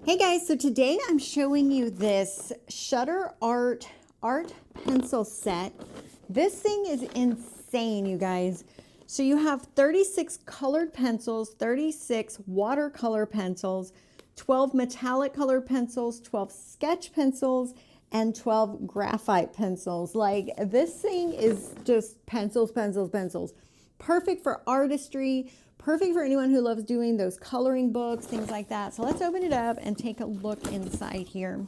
Hey guys, so today I'm showing you this Shuttle art pencil set. This thing is insane, you guys. So you have 36 colored pencils, 36 watercolor pencils, 12 metallic colored pencils, 12 sketch pencils, and 12 graphite pencils. Like, this thing is just pencils, pencils, pencils. Perfect for artistry, perfect for anyone who loves doing those coloring books, things like that. So let's open it up and take a look inside here.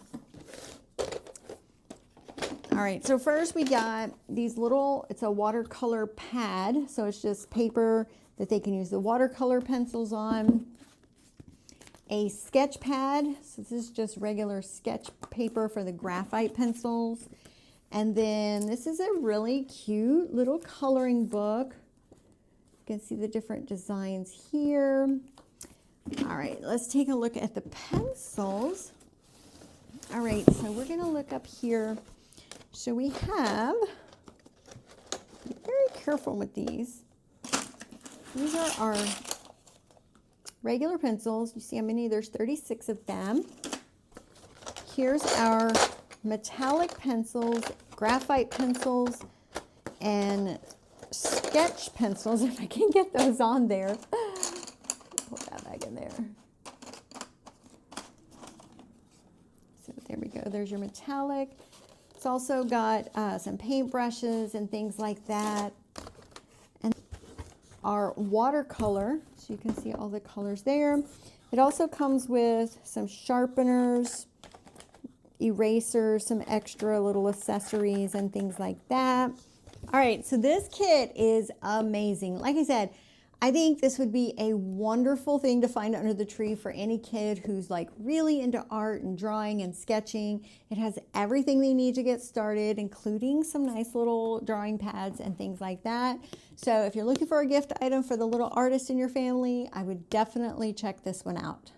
All right, so first we got these little, it's a watercolor pad. So it's just paper that they can use the watercolor pencils on. A sketch pad, so this is just regular sketch paper for the graphite pencils. And then this is a really cute little coloring book. You can see the different designs here. All right, let's take a look at the pencils. All right, so we're gonna look up here. So we have, be very careful with these. These are our regular pencils. You see how many? There's 36 of them. Here's our metallic pencils, graphite pencils, and sketch pencils, if I can get those on there. Put that back in there. So there we go. There's your metallic. It's also got some paint brushes and things like that. And our watercolor, so you can see all the colors there. It also comes with some sharpeners, erasers, some extra little accessories and things like that. All right, so this kit is amazing. Like I said, I think this would be a wonderful thing to find under the tree for any kid who's like really into art and drawing and sketching. It has everything they need to get started, including some nice little drawing pads and things like that. So if you're looking for a gift item for the little artist in your family, I would definitely check this one out.